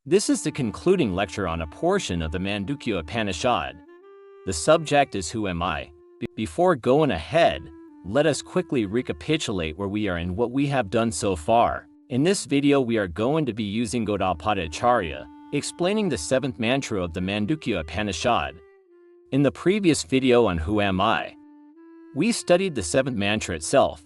This is the concluding lecture on a portion of the Mandukya Upanishad. The subject is Who am I? Before going ahead, let us quickly recapitulate where we are and what we have done so far. In this video we are going to be using Gaudapada Acharya, explaining the 7th mantra of the Mandukya Upanishad. In the previous video on Who am I? We studied the 7th mantra itself.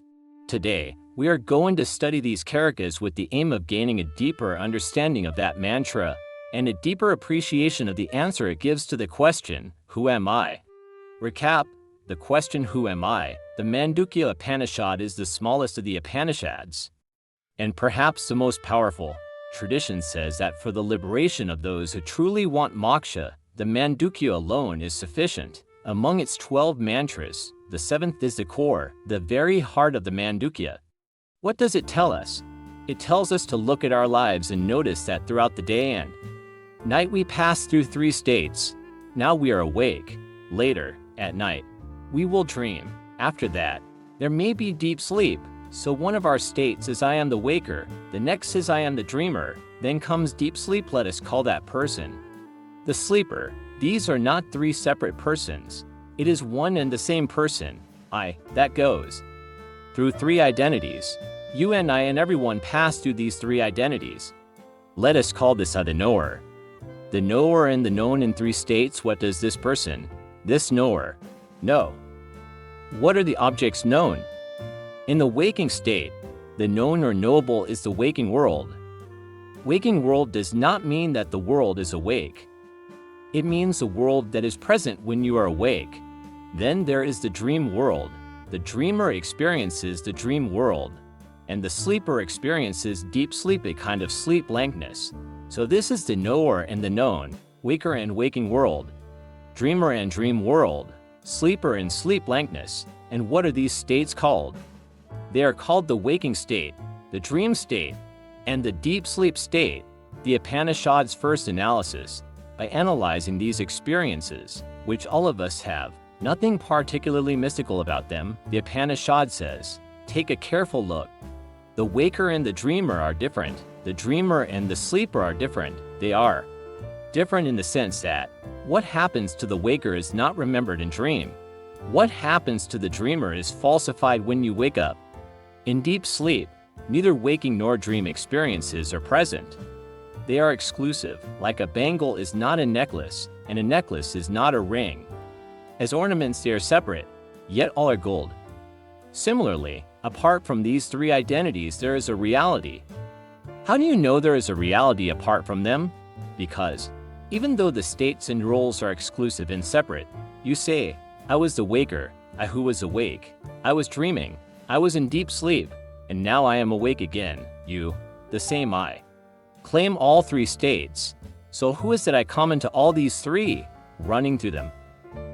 Today, we are going to study these Karikas with the aim of gaining a deeper understanding of that mantra and a deeper appreciation of the answer it gives to the question, Who am I? Recap: the question Who am I? The Mandukya Upanishad is the smallest of the Upanishads, and perhaps the most powerful. Tradition says that for the liberation of those who truly want moksha, the Mandukya alone is sufficient. Among its 12 mantras, the 7th is the core, the very heart of the Mandukya. What does it tell us? It tells us to look at our lives and notice that throughout the day and night we pass through 3 states. Now we are awake. Later, at night, we will dream. After that, there may be deep sleep. So one of our states is I am the waker, the next is I am the dreamer, then comes deep sleep. Let us call that person the sleeper. These are not 3 separate persons. It is one and the same person, I, that goes through 3 identities. You and I and everyone pass through these 3 identities. Let us call this the knower. The knower and the known in 3 states. What does this person, this knower, know? What are the objects known? In the waking state, the known or knowable is the waking world. Waking world does not mean that the world is awake. It means the world that is present when you are awake. Then there is the dream world. The dreamer experiences the dream world, and the sleeper experiences deep sleep, a kind of sleep blankness. So this is the knower and the known, waker and waking world, dreamer and dream world, sleeper and sleep blankness. And what are these states called? They are called the waking state, the dream state, and the deep sleep state. The Upanishad's first analysis, by analyzing these experiences, which all of us have, nothing particularly mystical about them, the Upanishad says, take a careful look. The waker and the dreamer are different. The dreamer and the sleeper are different. They are different in the sense that what happens to the waker is not remembered in dream. What happens to the dreamer is falsified when you wake up. In deep sleep, neither waking nor dream experiences are present. They are exclusive, like a bangle is not a necklace, and a necklace is not a ring. As ornaments they are separate, yet all are gold. Similarly, apart from these 3 identities there is a reality. How do you know there is a reality apart from them? Because, even though the states and roles are exclusive and separate, you say, I was the waker, I who was awake, I was dreaming, I was in deep sleep, and now I am awake again, you, the same I. Claim all 3 states. So who is that common to all these 3, running through them?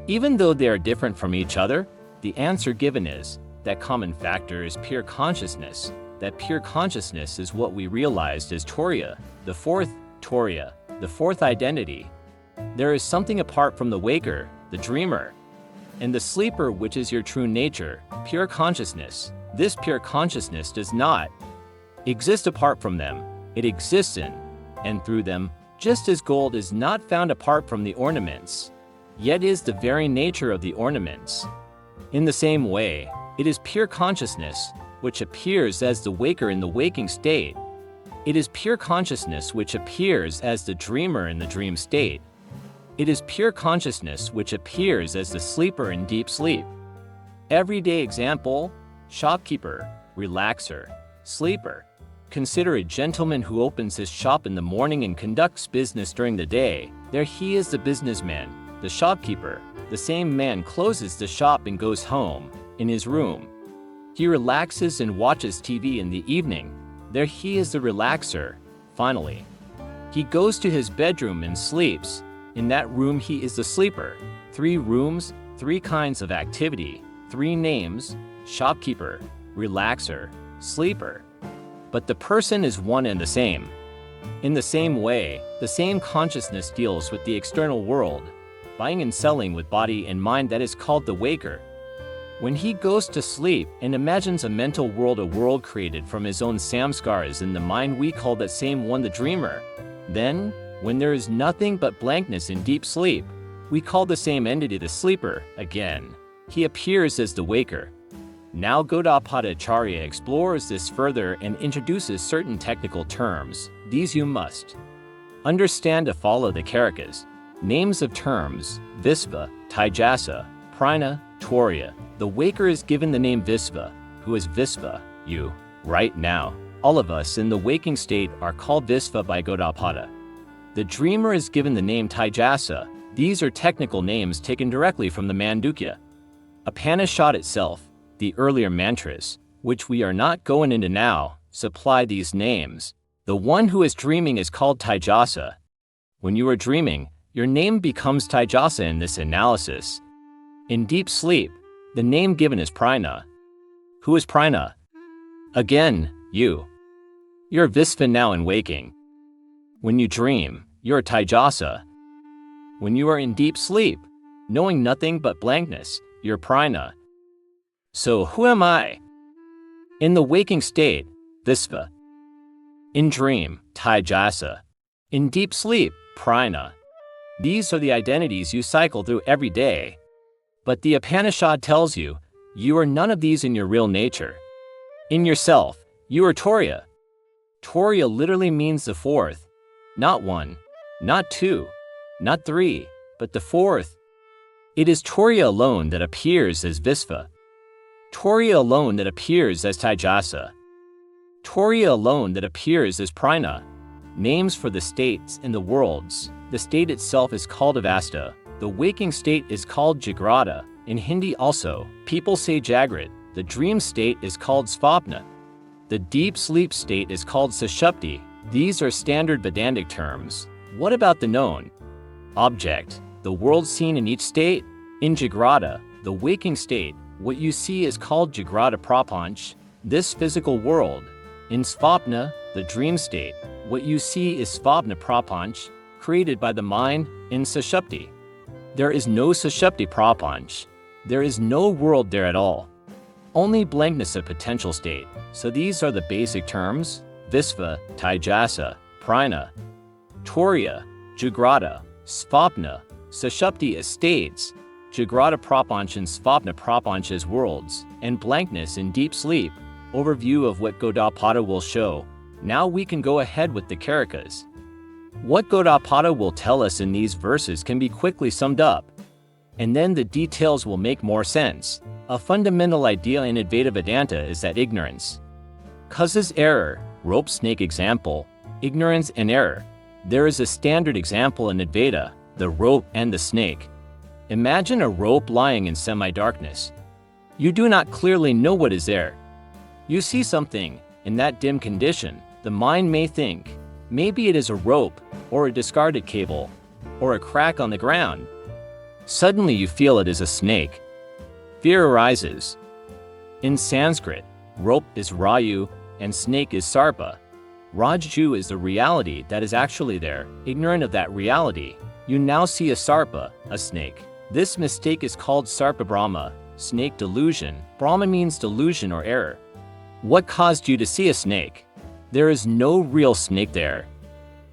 Even though they are different from each other, the answer given is, that common factor is pure consciousness. That pure consciousness is what we realized as Turīya, the 4th identity. There is something apart from the waker, the dreamer, and the sleeper, which is your true nature, pure consciousness. This pure consciousness does not exist apart from them. It exists in and through them, just as gold is not found apart from the ornaments, yet is the very nature of the ornaments. In the same way, it is pure consciousness, which appears as the waker in the waking state. It is pure consciousness which appears as the dreamer in the dream state. It is pure consciousness which appears as the sleeper in deep sleep. Everyday example: shopkeeper, relaxer, sleeper. Consider a gentleman who opens his shop in the morning and conducts business during the day. There he is, the businessman, the shopkeeper. The same man closes the shop and goes home, in his room. He relaxes and watches TV in the evening. There he is, the relaxer. Finally, he goes to his bedroom and sleeps. In that room he is the sleeper. 3 rooms, 3 kinds of activity, 3 names: shopkeeper, relaxer, sleeper. But the person is one and the same. In the same way, the same consciousness deals with the external world, buying and selling with body and mind. That is called the waker. When he goes to sleep and imagines a mental world, a world created from his own samskaras in the mind, we call that same one the dreamer. Then, when there is nothing but blankness in deep sleep, we call the same entity the sleeper again. He appears as the waker. Now Gaudapada Acharya explores this further and introduces certain technical terms. These you must understand to follow the Karikas. Names of terms: Viśva, Taijasa, Prajña, Turīya. The waker is given the name Viśva. Who is Viśva? You. Right now, all of us in the waking state are called Viśva by Gaudapada. The dreamer is given the name Taijasa. These are technical names taken directly from the Mandukya Upanishad itself. The earlier mantras, which we are not going into now, supply these names. The one who is dreaming is called Taijasa. When you are dreaming, your name becomes Taijasa in this analysis. In deep sleep, the name given is Prajña. Who is Prajña? Again, you. You're Viśva now in waking. When you dream, you're Taijasa. When you are in deep sleep, knowing nothing but blankness, you're Prajña. So who am I? In the waking state, Viśva. In dream, Taijasa. In deep sleep, Prajña. These are the identities you cycle through every day. But the Upanishad tells you, you are none of these in your real nature. In yourself, you are Turīya. Turīya literally means the fourth. Not one, not two, not three, but the fourth. It is Turīya alone that appears as Viśva. Turīya alone that appears as Taijasa. Turīya alone that appears as Prajña. Names for the states and the worlds. The state itself is called Avasta. The waking state is called Jagrata. In Hindi also, people say Jagrat. The dream state is called Svapna. The deep sleep state is called Sushupti. These are standard Vedantic terms. What about the known object? The world seen in each state? In Jagrata, the waking state, what you see is called Jagrata Prapanch, this physical world. In Svapna, the dream state, what you see is Svapna Prapanch, created by the mind. In Sushupti, there is no Sushupti Prapanch. There is no world there at all. Only blankness of potential state. So these are the basic terms: Viśva, Taijasa, Prajña, Turīya, Jagrata, Svapna, Sushupti as states, Jagrata Prapanch and Svapna Prapanch as worlds, and blankness in deep sleep. Overview of what Gaudapada will show. Now we can go ahead with the Karikas. What Gaudapada will tell us in these verses can be quickly summed up, and then the details will make more sense. A fundamental idea in Advaita Vedanta is that ignorance causes error. Rope snake example, ignorance and error. There is a standard example in Advaita, the rope and the snake. Imagine a rope lying in semi-darkness. You do not clearly know what is there. You see something. In that dim condition, the mind may think, maybe it is a rope, or a discarded cable, or a crack on the ground. Suddenly you feel it is a snake. Fear arises. In Sanskrit, rope is Raju and snake is Sarpa. Raju is the reality that is actually there. Ignorant of that reality, you now see a Sarpa, a snake. This mistake is called Sarpa Brahma, snake delusion. Brahma means delusion or error. What caused you to see a snake? There is no real snake there.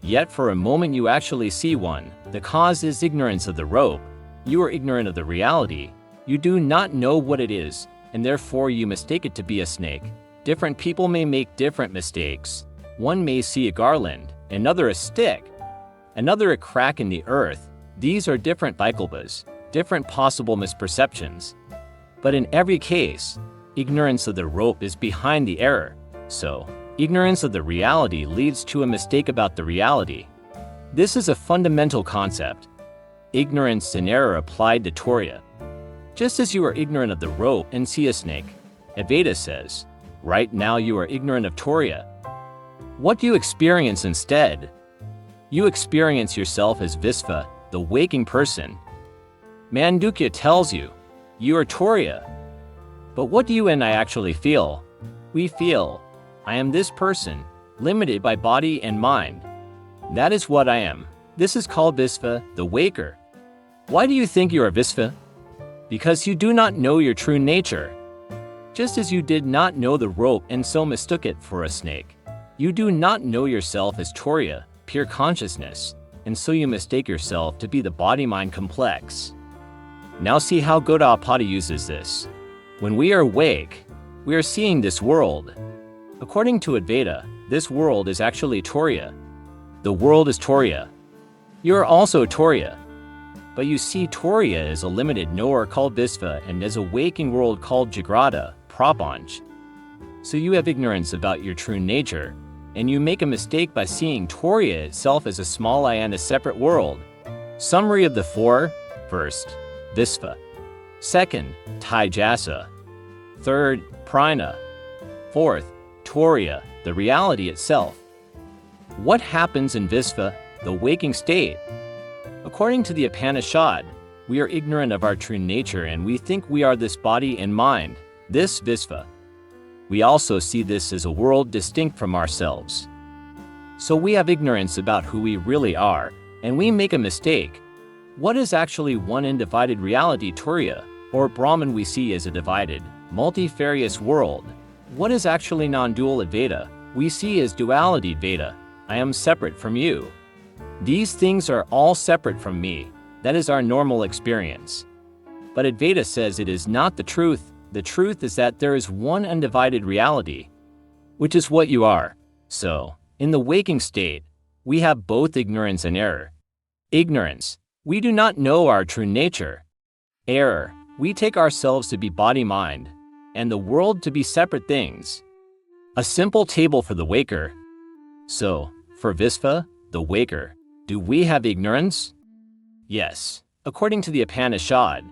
Yet for a moment you actually see one. The cause is ignorance of the rope. You are ignorant of the reality. You do not know what it is, and therefore you mistake it to be a snake. Different people may make different mistakes. One may see a garland, another a stick, another a crack in the earth. These are different vaikalpas, different possible misperceptions. But in every case, ignorance of the rope is behind the error. So, ignorance of the reality leads to a mistake about the reality. This is a fundamental concept. Ignorance and error applied to Turīya. Just as you are ignorant of the rope and see a snake, Advaita says, right now you are ignorant of Turīya. What do you experience instead? You experience yourself as Viśva, the waking person. Mandukya tells you, you are Turīya. But what do you and I actually feel? We feel, I am this person, limited by body and mind. That is what I am. This is called Viśva, the waker. Why do you think you are Viśva? Because you do not know your true nature. Just as you did not know the rope and so mistook it for a snake. You do not know yourself as Turīya. pure consciousness, and so you mistake yourself to be the body-mind complex. Now see how Gaudapada uses this. When we are awake, we are seeing this world. According to Advaita, this world is actually Turīya. The world is Turīya. You are also Turīya. But you see Turīya as a limited knower called Viśva and as a waking world called Jagrata, Prajña. So you have ignorance about your true nature, and you make a mistake by seeing Turīya itself as a small I and a separate world. Summary of the four: first, Viśva; second, Taijasa; third, Prajña; fourth, Turīya, the reality itself. What happens in Viśva, the waking state? According to the Upanishad, we are ignorant of our true nature and we think we are this body and mind, this Viśva. We also see this as a world distinct from ourselves. So we have ignorance about who we really are, and we make a mistake. What is actually one undivided reality, Turīya, or Brahman we see as a divided, multifarious world? What is actually non-dual Advaita, we see as duality Advaita, I am separate from you. These things are all separate from me, that is our normal experience. But Advaita says it is not the truth is that there is one undivided reality, which is what you are. So, in the waking state, we have both ignorance and error. Ignorance, we do not know our true nature. Error, we take ourselves to be body-mind, and the world to be separate things. A simple table for the waker. So, for Viśva, the waker, do we have ignorance? Yes, according to the Upanishad.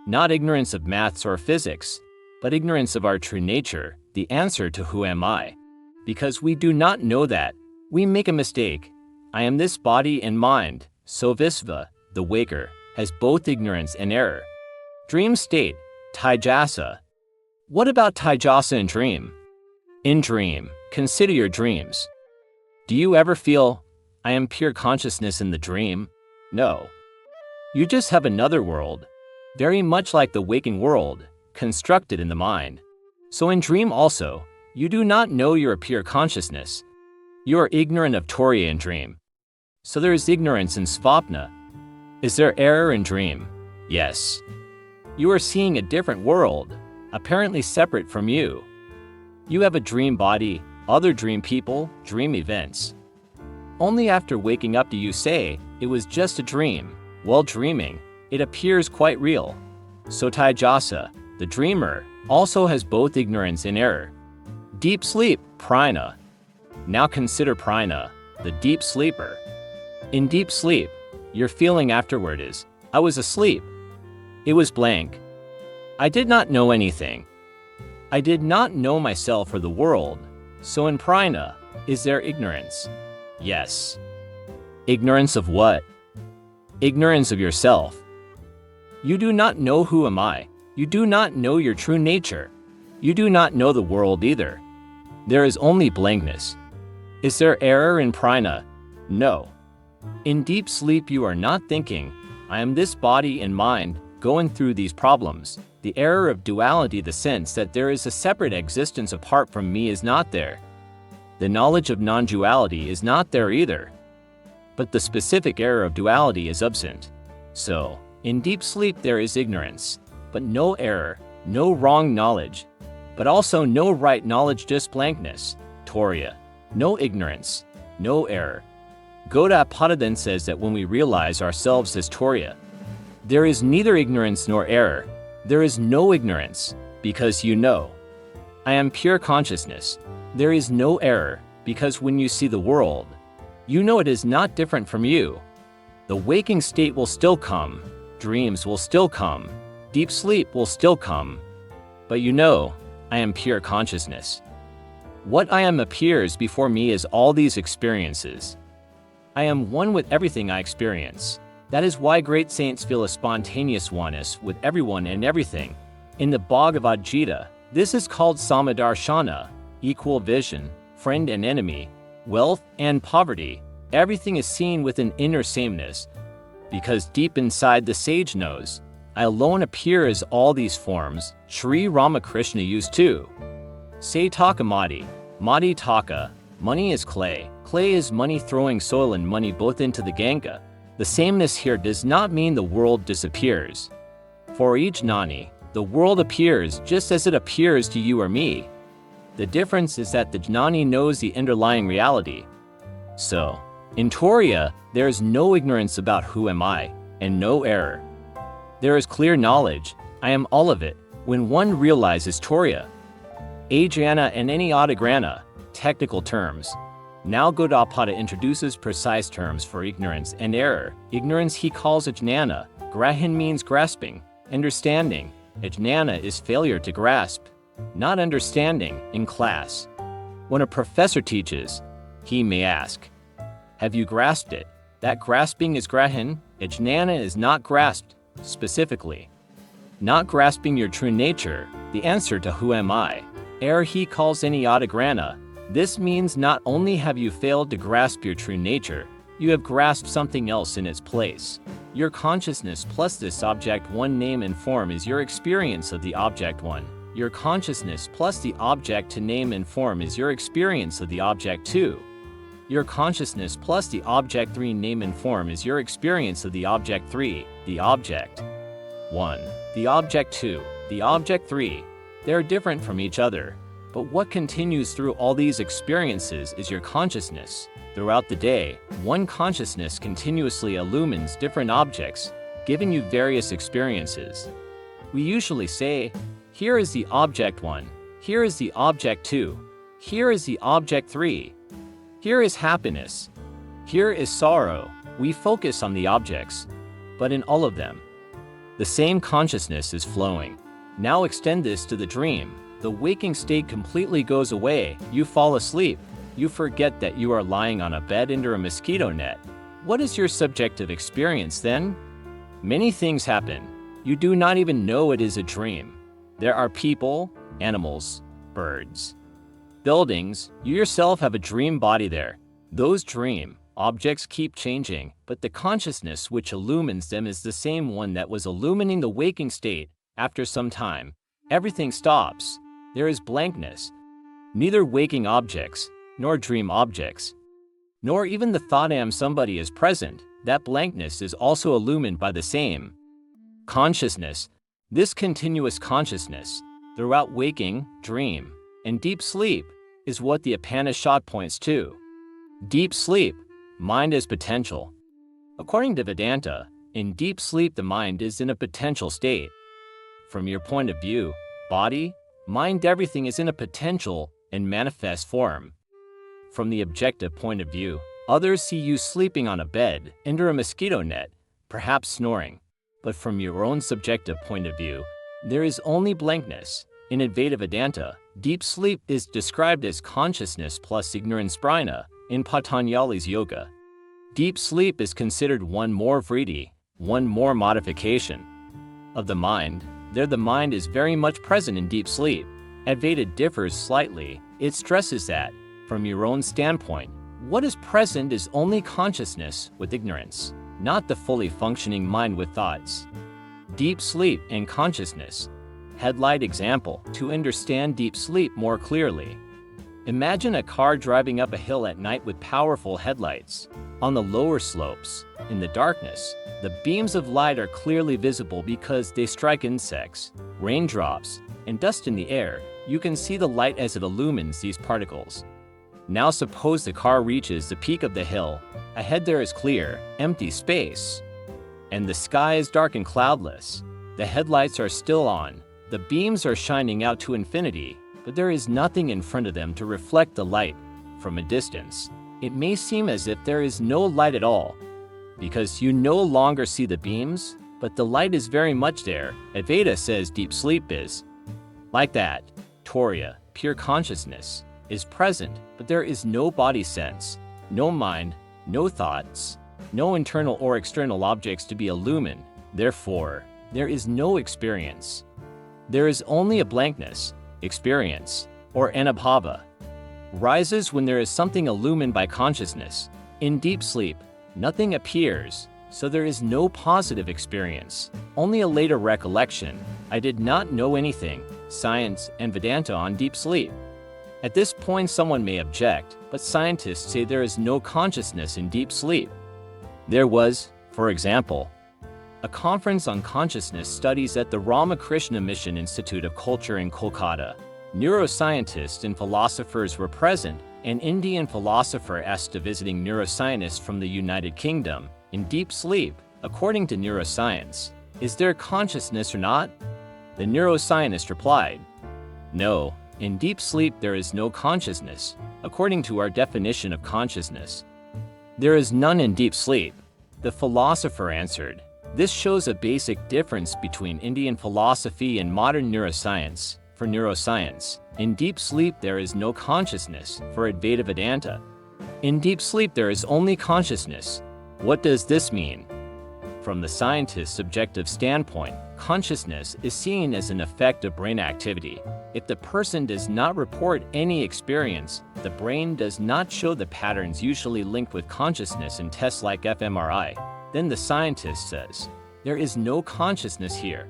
Not ignorance of maths or physics, but ignorance of our true nature, the answer to who am I. Because we do not know that, we make a mistake. I am this body and mind, so Viśva, the waker, has both ignorance and error. Dream state, Taijasa. What about Taijasa in dream? In dream, consider your dreams. Do you ever feel, I am pure consciousness in the dream? No. You just have another world, very much like the waking world, constructed in the mind. So in dream also, you do not know you are pure consciousness. You are ignorant of Turīya in dream. So there is ignorance in svapna. Is there error in dream? Yes. You are seeing a different world, apparently separate from you. You have a dream body, other dream people, dream events. Only after waking up do you say, it was just a dream. While dreaming, it appears quite real. So Taijasa, the dreamer, also has both ignorance and error. Deep sleep, Prajña. Now consider Prajña, the deep sleeper. In deep sleep, your feeling afterward is, I was asleep. It was blank. I did not know anything. I did not know myself or the world. So in Prajña, is there ignorance? Yes. Ignorance of what? Ignorance of yourself. You do not know who am I. You do not know your true nature. You do not know the world either. There is only blankness. Is there error in Prajña? No. In deep sleep you are not thinking, I am this body and mind, going through these problems. The error of duality, the sense that there is a separate existence apart from me, is not there. The knowledge of non-duality is not there either. But the specific error of duality is absent. So, in deep sleep there is ignorance, but no error, no wrong knowledge, but also no right knowledge, just blankness, Turīya, no ignorance, no error. Gaudapada then says that when we realize ourselves as Turīya, there is neither ignorance nor error. There is no ignorance, because you know. I am pure consciousness. There is no error, because when you see the world, you know it is not different from you. The waking state will still come, dreams will still come, deep sleep will still come. But you know, I am pure consciousness. What I am appears before me as all these experiences. I am one with everything I experience. That is why great saints feel a spontaneous oneness with everyone and everything. In the Bhagavad Gita, this is called samadarshana, equal vision, friend and enemy, wealth and poverty. Everything is seen with an inner sameness, because deep inside the sage knows, I alone appear as all these forms. Sri Ramakrishna used too. Say taka mati, mati taka, money is clay, Clay is money, throwing soil and money both into the Ganga. The sameness here does not mean the world disappears. For each Jnani, the world appears just as it appears to you or me. The difference is that the Jnani knows the underlying reality. So, in Turīya, there is no ignorance about who am I, and no error. There is clear knowledge, I am all of it, when one realizes Turīya. Ajnana and Anyathāgrahaṇa, technical terms. Now Gaudapada introduces precise terms for ignorance and error. Ignorance he calls Ajnana. Grahan means grasping, understanding. Ajnana is failure to grasp, not understanding, in class. When a professor teaches, he may ask, have you grasped it? That grasping is grahan. Ajnana is not grasped, specifically. Not grasping your true nature, the answer to who am I. Error he calls Anyathāgrahaṇa. This means not only have you failed to grasp your true nature, you have grasped something else in its place. Your consciousness plus this object one name and form is your experience of the object one. Your consciousness plus the object to name and form is your experience of the object two. Your consciousness plus the object three name and form is your experience of the object three, the object one, the object two, the object three. They are different from each other. But what continues through all these experiences is your consciousness. Throughout the day, one consciousness continuously illumines different objects, giving you various experiences. We usually say, here is the object one, here is the object two, here is the object three, here is happiness, here is sorrow. We focus on the objects, but in all of them, the same consciousness is flowing. Now extend this to the dream. The waking state completely goes away. You fall asleep. You forget that you are lying on a bed under a mosquito net. What is your subjective experience then? Many things happen. You do not even know it is a dream. There are people, animals, birds, buildings. You yourself have a dream body there. Those dream objects keep changing, but the consciousness which illumines them is the same one that was illumining the waking state. After some time, everything stops. There is blankness. Neither waking objects, nor dream objects, nor even the thought I am somebody is present. That blankness is also illumined by the same consciousness. This continuous consciousness, throughout waking, dream, and deep sleep, is what the Upanishad points to. Deep sleep, mind is potential. According to Vedanta, in deep sleep the mind is in a potential state. From your point of view, body, mind, everything is in a potential and manifest form. From the objective point of view, others see you sleeping on a bed, under a mosquito net, perhaps snoring. But from your own subjective point of view, there is only blankness. In Advaita Vedanta, deep sleep is described as consciousness plus ignorance prajña in Patanjali's yoga. Deep sleep is considered one more vritti, one more modification of the mind. There the mind is very much present in deep sleep. Advaita differs slightly. It stresses that, from your own standpoint, what is present is only consciousness with ignorance, not the fully functioning mind with thoughts. Deep sleep and consciousness. Headlight example to understand deep sleep more clearly. Imagine a car driving up a hill at night with powerful headlights. On the lower slopes, in the darkness, the beams of light are clearly visible because they strike insects, raindrops, and dust in the air. You can see the light as it illumines these particles. Now suppose the car reaches the peak of the hill. Ahead there is clear, empty space, and the sky is dark and cloudless. The headlights are still on. The beams are shining out to infinity, but there is nothing in front of them to reflect the light from a distance. It may seem as if there is no light at all, because you no longer see the beams, but the light is very much there. Advaita says deep sleep is like that. Turīya, pure consciousness, is present, but there is no body sense, no mind, no thoughts, no internal or external objects to be illumined. Therefore, there is no experience. There is only a blankness. Experience, or anubhava, rises when there is something illumined by consciousness. In deep sleep, nothing appears, so there is no positive experience, only a later recollection. I did not know anything, science and Vedanta on deep sleep. At this point someone may object, but scientists say there is no consciousness in deep sleep. There was, for example, a conference on consciousness studies at the Ramakrishna Mission Institute of Culture in Kolkata. Neuroscientists and philosophers were present. An Indian philosopher asked a visiting neuroscientist from the United Kingdom, in deep sleep, according to neuroscience, is there consciousness or not? The neuroscientist replied, no, in deep sleep there is no consciousness, according to our definition of consciousness. There is none in deep sleep. The philosopher answered, this shows a basic difference between Indian philosophy and modern neuroscience. For neuroscience, in deep sleep there is no consciousness. For Advaita Vedanta, in deep sleep there is only consciousness. What does this mean? From the scientist's subjective standpoint, consciousness is seen as an effect of brain activity. If the person does not report any experience, the brain does not show the patterns usually linked with consciousness in tests like fMRI, then the scientist says, there is no consciousness here.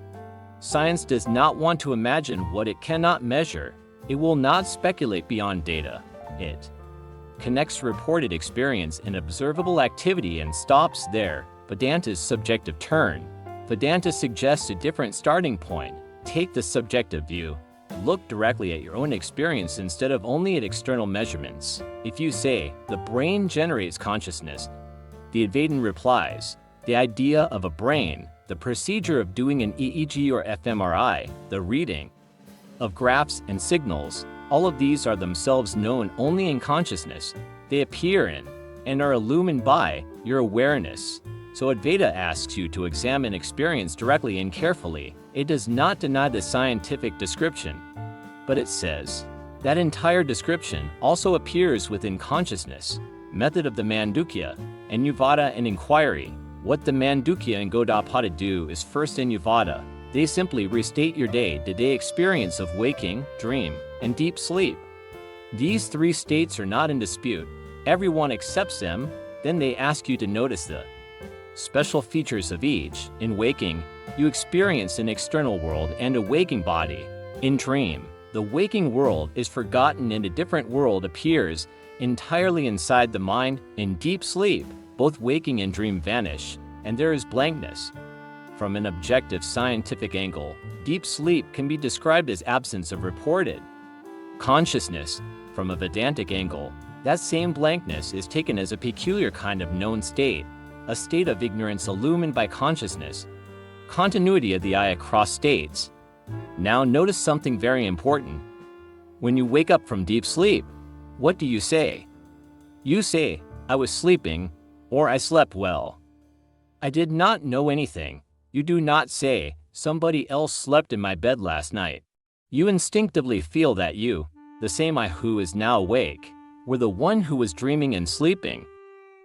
Science does not want to imagine what it cannot measure. It will not speculate beyond data. It connects reported experience and observable activity and stops there. Vedanta's subjective turn. Vedanta suggests a different starting point. Take the subjective view. Look directly at your own experience instead of only at external measurements. If you say, the brain generates consciousness, the Advaitin replies, the idea of a brain, the procedure of doing an EEG or fMRI, the reading of graphs and signals, all of these are themselves known only in consciousness. They appear in and are illumined by your awareness. So Advaita asks you to examine experience directly and carefully. It does not deny the scientific description, but it says that entire description also appears within consciousness. Method of the Mandukya, Anuvada and inquiry. What the Mandukya and Gaudapada do is first Anuvada. They simply restate your day-to-day experience of waking, dream, and deep sleep. These three states are not in dispute. Everyone accepts them. Then they ask you to notice the special features of each. In waking, you experience an external world and a waking body. In dream, the waking world is forgotten and a different world appears entirely inside the mind. In deep sleep, both waking and dream vanish, and there is blankness. From an objective scientific angle, deep sleep can be described as absence of reported consciousness. From a Vedantic angle, that same blankness is taken as a peculiar kind of known state, a state of ignorance illumined by consciousness. Continuity of the eye across states. Now notice something very important. When you wake up from deep sleep, what do you say? You say, I was sleeping, or I slept well. I did not know anything. You do not say, somebody else slept in my bed last night. You instinctively feel that you, the same I who is now awake, were the one who was dreaming and sleeping.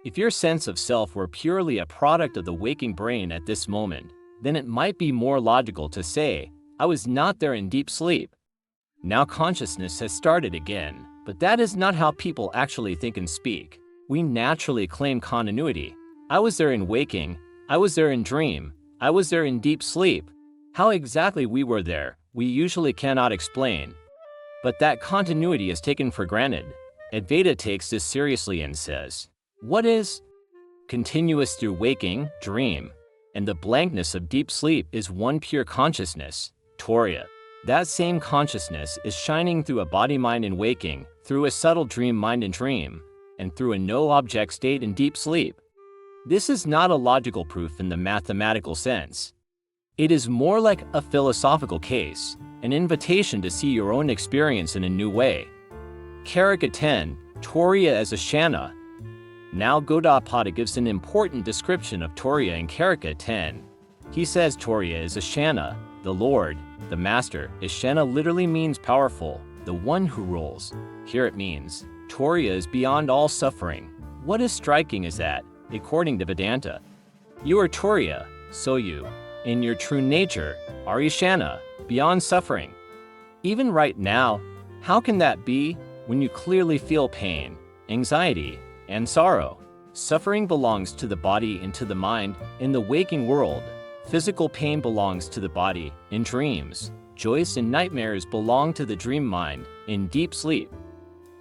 If your sense of self were purely a product of the waking brain at this moment, then it might be more logical to say, I was not there in deep sleep. Now consciousness has started again, but that is not how people actually think and speak. We naturally claim continuity. I was there in waking, I was there in dream, I was there in deep sleep. How exactly we were there, we usually cannot explain. But that continuity is taken for granted. Advaita takes this seriously and says, what is continuous through waking, dream, and the blankness of deep sleep is one pure consciousness, Turīya. That same consciousness is shining through a body mind in waking, through a subtle dream mind in dream, and through a no-object state in deep sleep. This is not a logical proof in the mathematical sense. It is more like a philosophical case, an invitation to see your own experience in a new way. Karika 10, Turīya as Ajnana. Now Gaudapada gives an important description of Turīya in Karika 10. He says Turīya is Ajnana, the Lord, the Master. Ajnana literally means powerful, the one who rules. Here it means, Turīya is beyond all suffering. What is striking is that, according to Vedanta, you are Turīya, so you, in your true nature, are Ajnana, beyond suffering. Even right now, how can that be when you clearly feel pain, anxiety, and sorrow? Suffering belongs to the body and to the mind in the waking world. Physical pain belongs to the body in dreams. Joys and nightmares belong to the dream mind in deep sleep.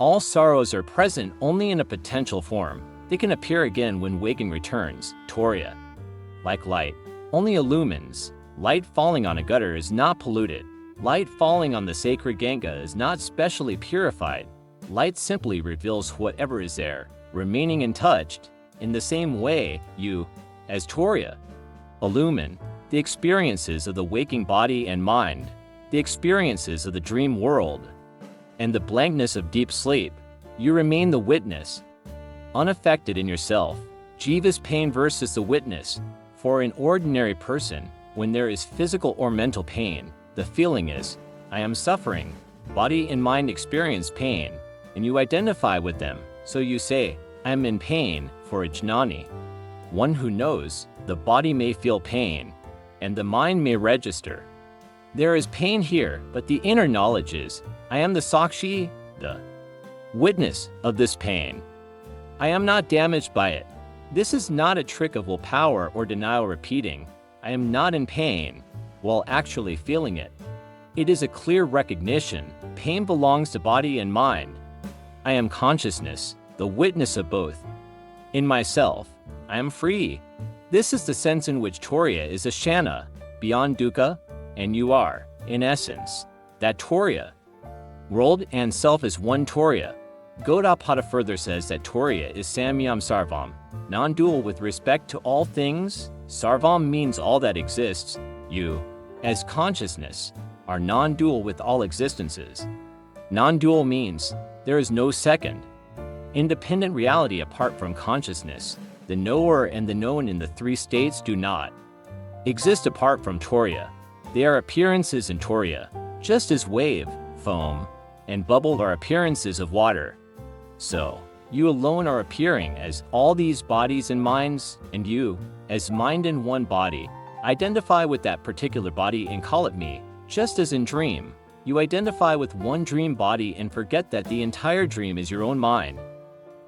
All sorrows are present only in a potential form. They can appear again when waking returns, Turīya. Like light, only illumines. Light falling on a gutter is not polluted. Light falling on the sacred Ganga is not specially purified. Light simply reveals whatever is there, remaining untouched. In the same way, you, as Turīya, illumine the experiences of the waking body and mind, the experiences of the dream world, and the blankness of deep sleep. You remain the witness, unaffected in yourself. Jiva's pain versus the witness. For an ordinary person, when there is physical or mental pain, the feeling is, I am suffering. Body and mind experience pain, and you identify with them, so you say, I am in pain. For a jnani, one who knows, the body may feel pain, and the mind may register. There is pain here, but the inner knowledge is, I am the sakshi, the witness of this pain. I am not damaged by it. This is not a trick of willpower or denial repeating, I am not in pain, while actually feeling it. It is a clear recognition, pain belongs to body and mind. I am consciousness, the witness of both. In myself, I am free. This is the sense in which Turīya is a shana, beyond dukkha, and you are, in essence, that Turīya. World and self is one Turīya. Gaudapada further says that Turīya is samyam sarvam, non-dual with respect to all things. Sarvam means all that exists. You, as consciousness, are non-dual with all existences. Non-dual means there is no second, independent reality apart from consciousness. The knower and the known in the three states do not exist apart from Turīya. They are appearances in Turīya, just as wave, foam, and bubble are appearances of water. So, you alone are appearing as all these bodies and minds, and you, as mind in one body, identify with that particular body and call it me. Just as in dream, you identify with one dream body and forget that the entire dream is your own mind.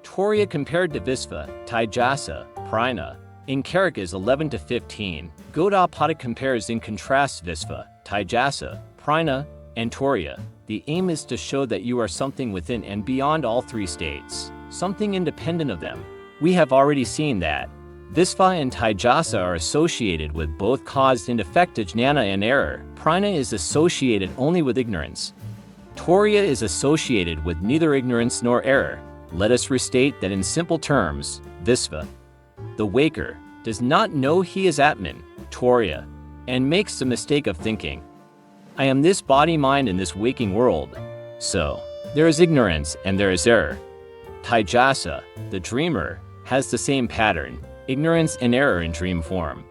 Turīya compared to Viśva, Taijasa, Prajña. In Karikas 11-15, Gaudapada compares and contrasts Viśva, Taijasa, Prajña, and Turīya. The aim is to show that you are something within and beyond all three states, something independent of them. We have already seen that Viśva and Taijasa are associated with both caused and effect Ajnana and error. Prajña is associated only with ignorance. Turīya is associated with neither ignorance nor error. Let us restate that in simple terms. Viśva, the waker, does not know he is Atman, Turīya, and makes the mistake of thinking, I am this body-mind in this waking world. So, there is ignorance and there is error. Taijasa, the dreamer, has the same pattern, ignorance and error in dream form.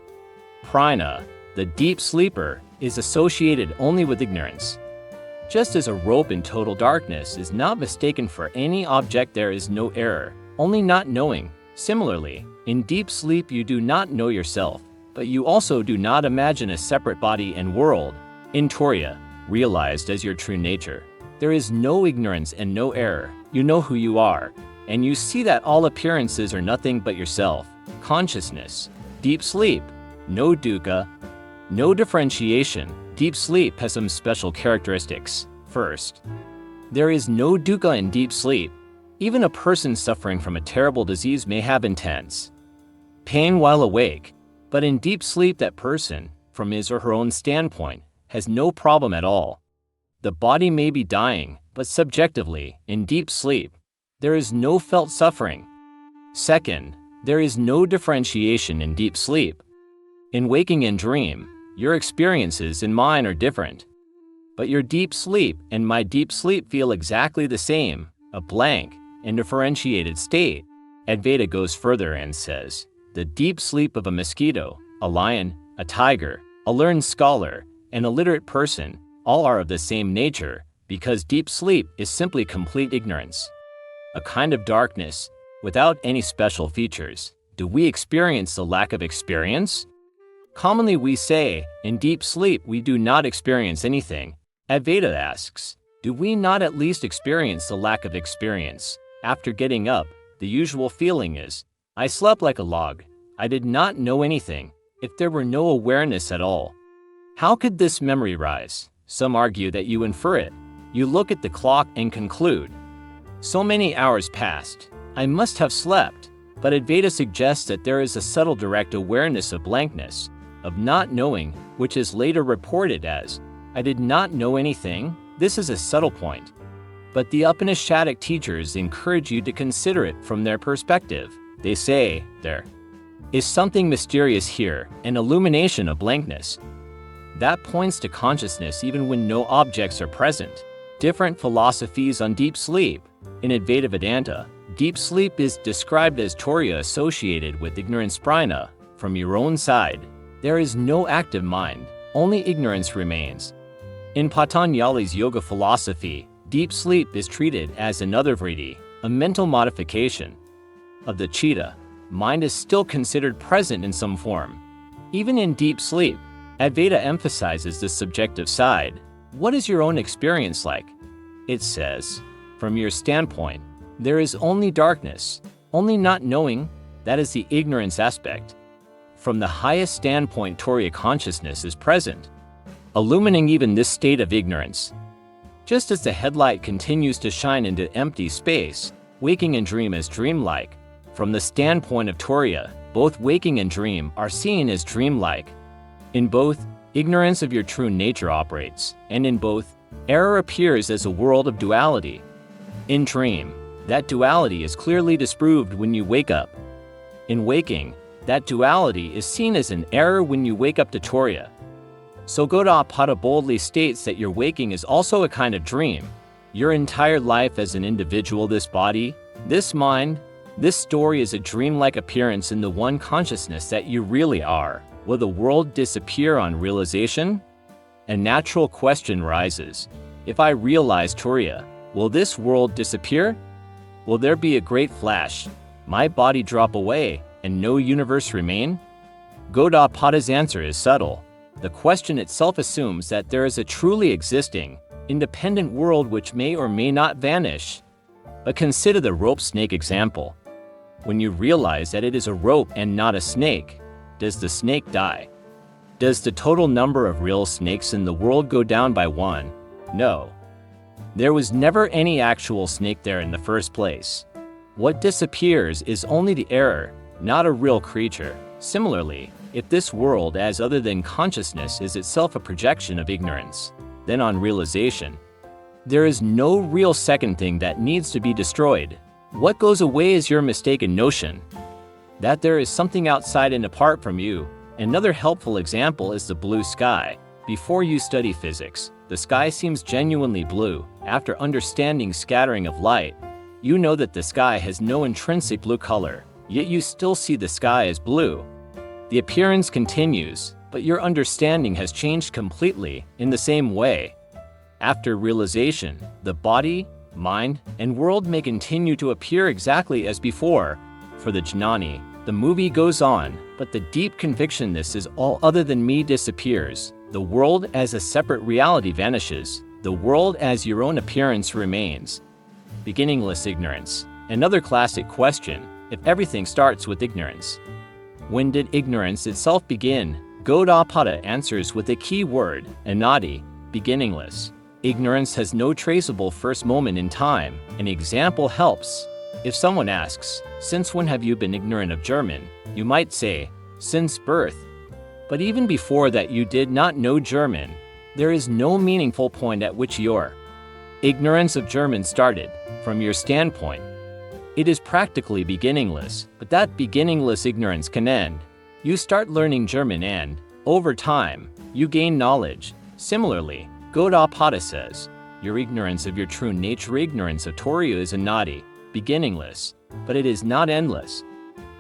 Prajña, the deep sleeper, is associated only with ignorance. Just as a rope in total darkness is not mistaken for any object, there is no error, only not knowing. Similarly, in deep sleep you do not know yourself, but you also do not imagine a separate body and world. In Turīya, realized as your true nature, there is no ignorance and no error. You know who you are, and you see that all appearances are nothing but yourself. Consciousness, deep sleep, no dukkha, no differentiation. Deep sleep has some special characteristics. First, there is no dukkha in deep sleep. Even a person suffering from a terrible disease may have intense pain while awake, but in deep sleep that person, from his or her own standpoint, has no problem at all. The body may be dying, but subjectively, in deep sleep, there is no felt suffering. Second, there is no differentiation in deep sleep. In waking and dream, your experiences and mine are different. But your deep sleep and my deep sleep feel exactly the same, a blank, indifferentiated state. Advaita goes further and says, the deep sleep of a mosquito, a lion, a tiger, a learned scholar, and a literate person, all are of the same nature, because deep sleep is simply complete ignorance. A kind of darkness, without any special features. Do we experience the lack of experience? Commonly we say, in deep sleep we do not experience anything. Advaita asks, do we not at least experience the lack of experience? After getting up, the usual feeling is, I slept like a log. I did not know anything, if there were no awareness at all. How could this memory rise? Some argue that you infer it. You look at the clock and conclude, So many hours passed. I must have slept. But Advaita suggests that there is a subtle direct awareness of blankness, of not knowing, which is later reported as, I did not know anything. This is a subtle point. But the Upanishadic teachers encourage you to consider it from their perspective. They say, there is something mysterious here, an illumination of blankness. That points to consciousness even when no objects are present. Different philosophies on deep sleep. In Advaita Vedanta, deep sleep is described as Turīya associated with ignorance prajña. From your own side, there is no active mind, only ignorance remains. In Patanjali's yoga philosophy, deep sleep is treated as another vritti, a mental modification of the citta. Mind is still considered present in some form. Even in deep sleep, Advaita emphasizes the subjective side. What is your own experience like? It says, from your standpoint, there is only darkness, only not knowing. That is the ignorance aspect. From the highest standpoint, Turīya consciousness is present, illumining even this state of ignorance. Just as the headlight continues to shine into empty space, waking and dream is dreamlike. From the standpoint of Turīya, both waking and dream are seen as dreamlike. In both, ignorance of your true nature operates, and in both, error appears as a world of duality. In dream, that duality is clearly disproved when you wake up. In waking, that duality is seen as an error when you wake up to Turīya. So Gaudapada boldly states that your waking is also a kind of dream. Your entire life as an individual, this body, this mind, this story is a dreamlike appearance in the one consciousness that you really are. Will the world disappear on realization? A natural question rises. If I realize Turīya, will this world disappear? Will there be a great flash, my body drop away, and no universe remain? Gaudapada's answer is subtle. The question itself assumes that there is a truly existing, independent world which may or may not vanish. But consider the rope snake example. When you realize that it is a rope and not a snake, does the snake die? Does the total number of real snakes in the world go down by one? No. There was never any actual snake there in the first place. What disappears is only the error, not a real creature. Similarly, if this world as other than consciousness is itself a projection of ignorance, then on realization, there is no real second thing that needs to be destroyed. What goes away is your mistaken notion that there is something outside and apart from you. Another helpful example is the blue sky. Before you study physics, the sky seems genuinely blue. After understanding scattering of light, you know that the sky has no intrinsic blue color, yet you still see the sky as blue. The appearance continues, but your understanding has changed completely. In the same way, after realization, the body, mind, and world may continue to appear exactly as before. For the jnani, the movie goes on, but the deep conviction this is all other than me disappears. The world as a separate reality vanishes. The world as your own appearance remains. Beginningless ignorance. Another classic question, if everything starts with ignorance, when did ignorance itself begin? Gaudapada answers with a key word, anadi, beginningless. Ignorance has no traceable first moment in time. An example helps. If someone asks, since when have you been ignorant of German? You might say, since birth. But even before that you did not know German. There is no meaningful point at which your ignorance of German started. From your standpoint, it is practically beginningless, but that beginningless ignorance can end. You start learning German and, over time, you gain knowledge. Similarly, Gaudapada says, your ignorance of your true nature, ignorance of Turīya is anadi, beginningless, but it is not endless.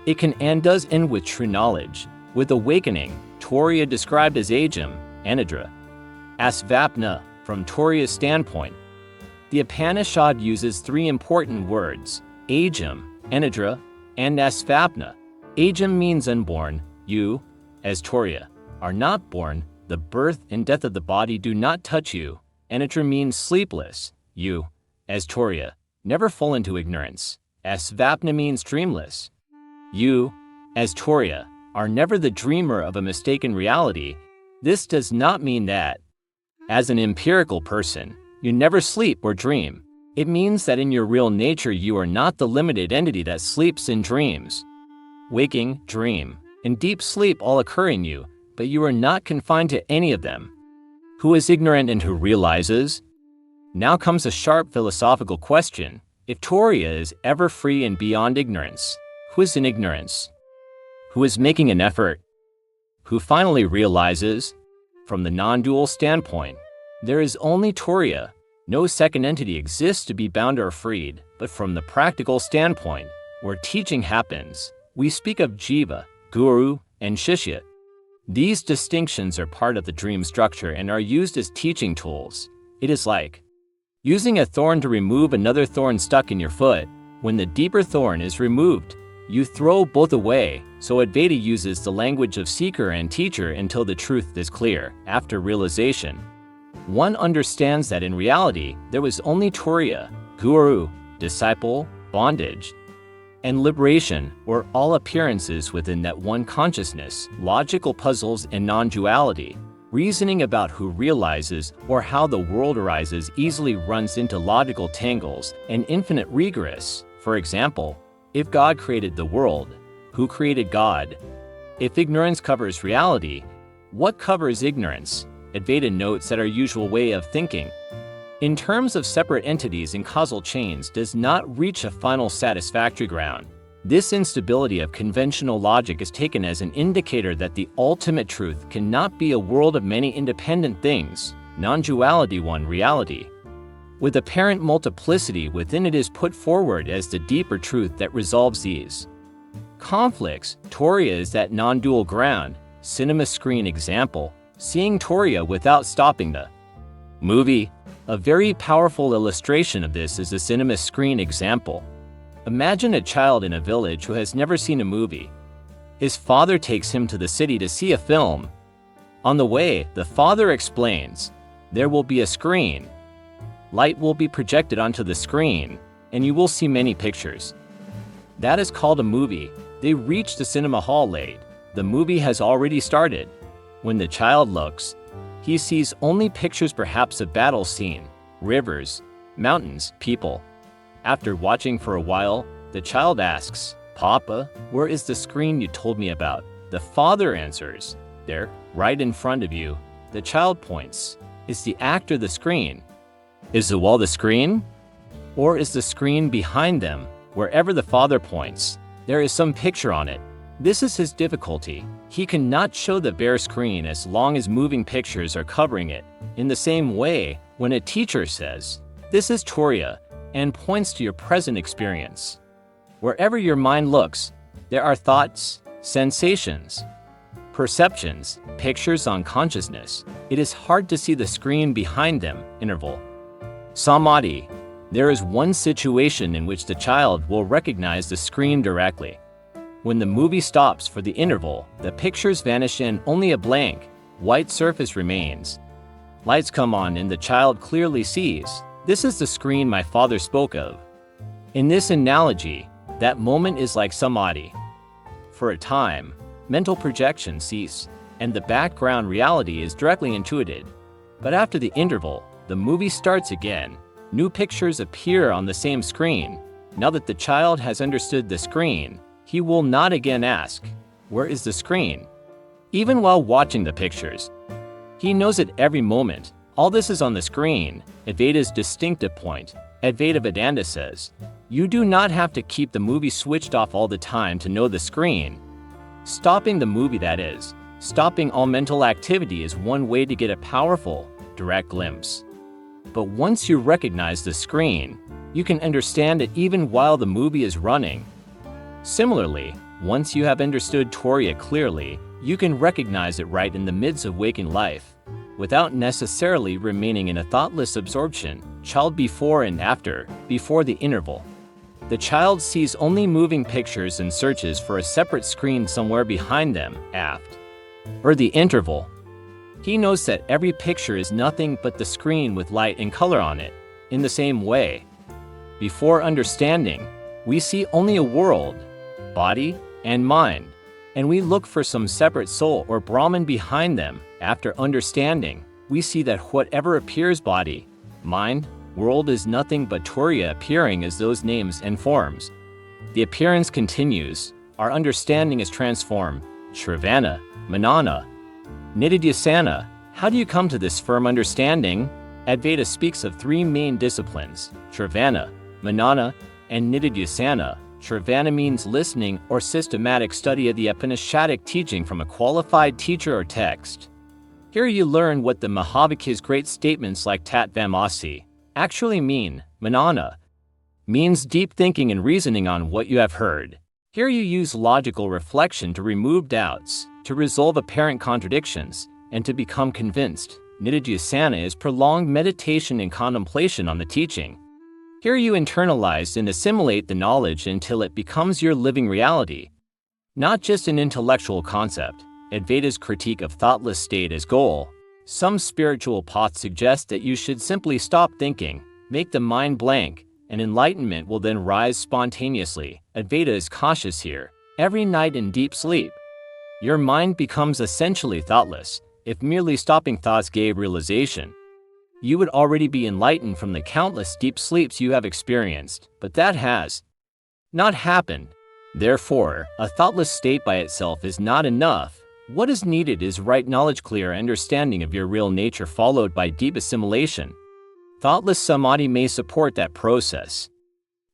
It can and does end with true knowledge. With awakening, Turīya described as ajam, anadra, asvapna, from Turīya's standpoint. The Upanishad uses three important words, ajam, anadra, and asvapna. Ajam means unborn. You, as Turīya, are not born. The birth and death of the body do not touch you. Anadra means sleepless. You, as Turīya, never fall into ignorance. Asvapna means dreamless. You, as Turīya, are never the dreamer of a mistaken reality. This does not mean that, as an empirical person, you never sleep or dream. It means that in your real nature you are not the limited entity that sleeps in dreams. Waking, dream, and deep sleep all occur in you, but you are not confined to any of them. Who is ignorant and who realizes? Now comes a sharp philosophical question. If Turīya is ever free and beyond ignorance, who is in ignorance? Who is making an effort? Who finally realizes? From the non-dual standpoint, there is only Turīya. No second entity exists to be bound or freed, but from the practical standpoint, where teaching happens, we speak of jiva, guru, and shishya. These distinctions are part of the dream structure and are used as teaching tools. It is like using a thorn to remove another thorn stuck in your foot. When the deeper thorn is removed, you throw both away, so Advaita uses the language of seeker and teacher until the truth is clear. After realization, one understands that in reality, there was only Turīya, guru, disciple, bondage, and liberation, or all appearances within that one consciousness, logical puzzles and non-duality. Reasoning about who realizes or how the world arises easily runs into logical tangles and infinite regress. For example, if God created the world, who created God? If ignorance covers reality, what covers ignorance? Advaita notes that our usual way of thinking, in terms of separate entities and causal chains, does not reach a final satisfactory ground. This instability of conventional logic is taken as an indicator that the ultimate truth cannot be a world of many independent things, non-duality one reality. With apparent multiplicity within it is put forward as the deeper truth that resolves these conflicts. Turīya is that non-dual ground. Cinema screen example, seeing Turīya without stopping the movie. A very powerful illustration of this is the cinema screen example. Imagine a child in a village who has never seen a movie. His father takes him to the city to see a film. On the way, the father explains, there will be a screen. Light will be projected onto the screen, and you will see many pictures. That is called a movie. They reach the cinema hall late. The movie has already started. When the child looks, he sees only pictures, perhaps a battle scene, rivers, mountains, people. After watching for a while, the child asks, Papa, where is the screen you told me about? The father answers, there, right in front of you. The child points. Is the actor the screen? Is the wall the screen? Or is the screen behind them? Wherever the father points, there is some picture on it. This is his difficulty. He cannot show the bare screen as long as moving pictures are covering it. In the same way, when a teacher says, this is Turīya, and points to your present experience, wherever your mind looks, there are thoughts, sensations, perceptions, pictures on consciousness. It is hard to see the screen behind them. Interval. Samadhi. There is one situation in which the child will recognize the screen directly. When the movie stops for the interval, the pictures vanish and only a blank, white surface remains. Lights come on and the child clearly sees, this is the screen my father spoke of. In this analogy, that moment is like samadhi. For a time, mental projections cease, and the background reality is directly intuited. But after the interval, the movie starts again. New pictures appear on the same screen. Now that the child has understood the screen, he will not again ask, where is the screen? Even while watching the pictures, he knows at every moment, all this is on the screen. Advaita's distinctive point. Advaita Vedanta says, you do not have to keep the movie switched off all the time to know the screen. Stopping the movie, that is, stopping all mental activity, is one way to get a powerful, direct glimpse. But once you recognize the screen, you can understand it even while the movie is running. Similarly, once you have understood Turīya clearly, you can recognize it right in the midst of waking life, without necessarily remaining in a thoughtless absorption. Child before and after, before the interval. The child sees only moving pictures and searches for a separate screen somewhere behind them, aft. Or the interval. He knows that every picture is nothing but the screen with light and color on it. In the same way, before understanding, we see only a world, body, and mind, and we look for some separate soul or Brahman behind them. After understanding, we see that whatever appears body, mind, World is nothing but Turīya appearing as those names and forms. The appearance continues. Our understanding is transformed. Shravana, Manana, Nididhyasana. How do you come to this firm understanding? Advaita speaks of three main disciplines: Shravana, Manana, and Nididhyasana. Shravana means listening or systematic study of the Upanishadic teaching from a qualified teacher or text. Here you learn what the Mahavakya's great statements like Tat Vamasi actually mean. Manana means deep thinking and reasoning on what you have heard. Here you use logical reflection to remove doubts, to resolve apparent contradictions, and to become convinced. Nididhyasana is prolonged meditation and contemplation on the teaching. Here you internalize and assimilate the knowledge until it becomes your living reality, not just an intellectual concept. Advaita's critique of thoughtless state as goal. Some spiritual paths suggest that you should simply stop thinking, make the mind blank, and enlightenment will then rise spontaneously. Advaita is cautious here. Every night in deep sleep, your mind becomes essentially thoughtless. If merely stopping thoughts gave realization, you would already be enlightened from the countless deep sleeps you have experienced, but that has not happened. Therefore, a thoughtless state by itself is not enough. What is needed is right knowledge, clear understanding of your real nature, followed by deep assimilation. Thoughtless samadhi may support that process,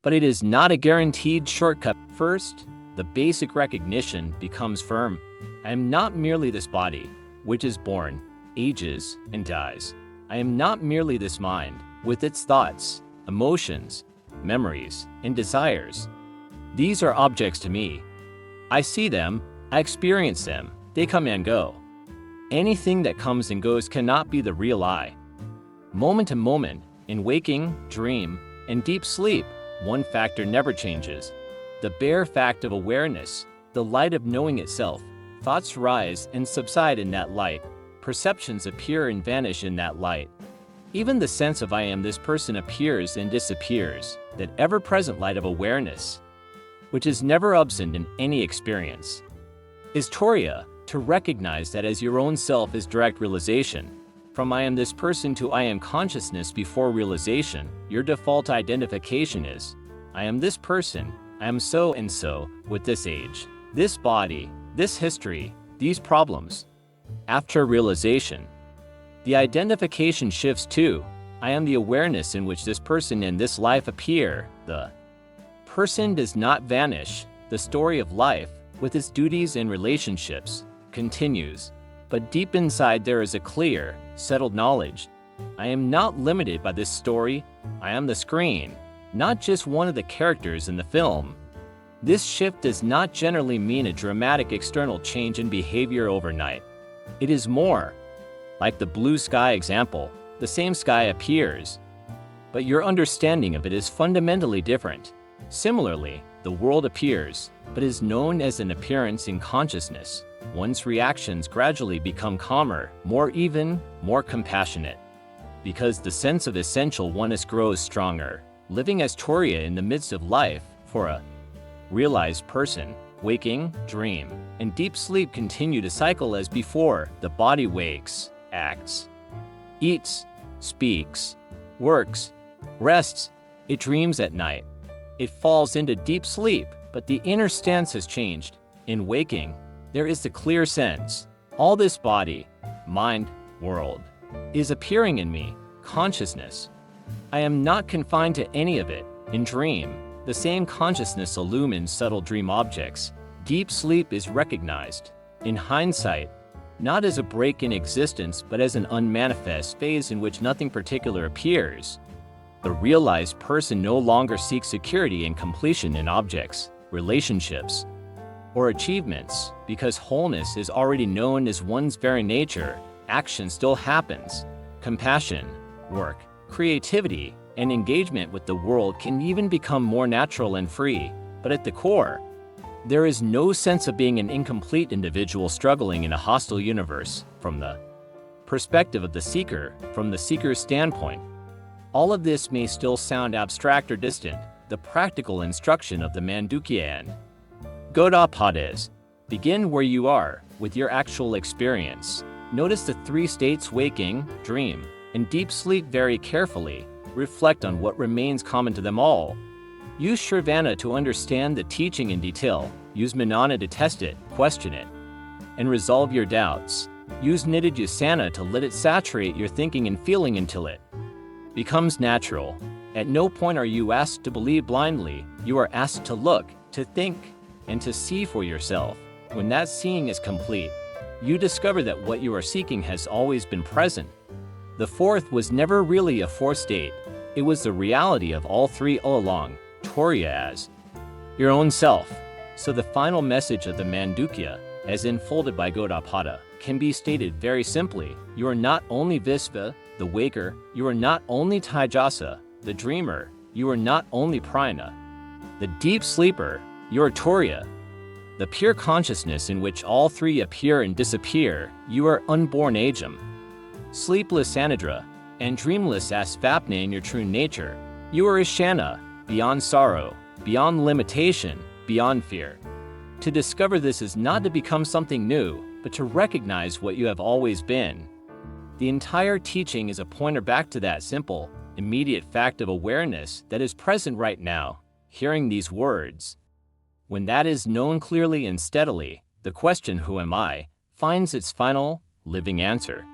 but it is not a guaranteed shortcut. First, the basic recognition becomes firm. I am not merely this body, which is born, ages, and dies. I am not merely this mind, with its thoughts, emotions, memories, and desires. These are objects to me. I see them, I experience them, they come and go. Anything that comes and goes cannot be the real I. Moment to moment, in waking, dream, and deep sleep, one factor never changes: the bare fact of awareness, the light of knowing itself. Thoughts rise and subside in that light. Perceptions appear and vanish in that light. Even the sense of I am this person appears and disappears. That ever-present light of awareness, which is never absent in any experience, is Turīya. To recognize that as your own self is direct realization. From I am this person to I am consciousness before realization, your default identification is, I am this person, I am so and so, with this age, this body, this history, these problems. After realization, the identification shifts to, I am the awareness in which this person and this life appear. The person does not vanish. The story of life, with its duties and relationships, continues. But deep inside there is a clear, settled knowledge. I am not limited by this story. I am the screen, not just one of the characters in the film. This shift does not generally mean a dramatic external change in behavior overnight. It is more like the blue sky example. The same sky appears, but your understanding of it is fundamentally different. Similarly, the world appears, but is known as an appearance in consciousness. One's reactions gradually become calmer, more even, more compassionate. Because the sense of essential oneness grows stronger. Living as Turīya in the midst of life, for a realized person, waking, dream, and deep sleep continue to cycle as before. The body wakes, acts, eats, speaks, works, rests, it dreams at night. It falls into deep sleep, but the inner stance has changed. In waking, there is the clear sense, all this body, mind, world, is appearing in me, consciousness. I am not confined to any of it. In dream, the same consciousness illumines subtle dream objects. Deep sleep is recognized, in hindsight, not as a break in existence but as an unmanifest phase in which nothing particular appears. The realized person no longer seeks security and completion in objects, relationships, or achievements, because wholeness is already known as one's very nature. Action still happens. Compassion, work, creativity, and engagement with the world can even become more natural and free, but at the core, there is no sense of being an incomplete individual struggling in a hostile universe. From the perspective of the seeker, from the seeker's standpoint, all of this may still sound abstract or distant. The practical instruction of the Mandukya and Gaudapadas. Begin where you are, with your actual experience. Notice the three states: waking, dream, and deep sleep very carefully. reflect on what remains common to them all. Use Shravana to understand the teaching in detail. Use Manana to test it, question it, and resolve your doubts. Use Nididhyasana to let it saturate your thinking and feeling until it becomes natural. At no point are you asked to believe blindly. You are asked to look, to think, and to see for yourself. When that seeing is complete, you discover that what you are seeking has always been present. The fourth was never really a fourth state. It was the reality of all three all along, Turīya as your own self. So the final message of the Mandukya, as unfolded by Gaudapada, can be stated very simply. You are not only Viśva, the waker. You are not only Taijasa, the dreamer. You are not only Prajña, the deep sleeper. You are Turīya, the pure consciousness in which all three appear and disappear. You are unborn Ajam, sleepless Anidra, and dreamless Asvapna in your true nature. You are Ajnana, beyond sorrow, beyond limitation, beyond fear. To discover this is not to become something new, but to recognize what you have always been. The entire teaching is a pointer back to that simple, immediate fact of awareness that is present right now, hearing these words. When that is known clearly and steadily, the question, who am I, finds its final, living answer.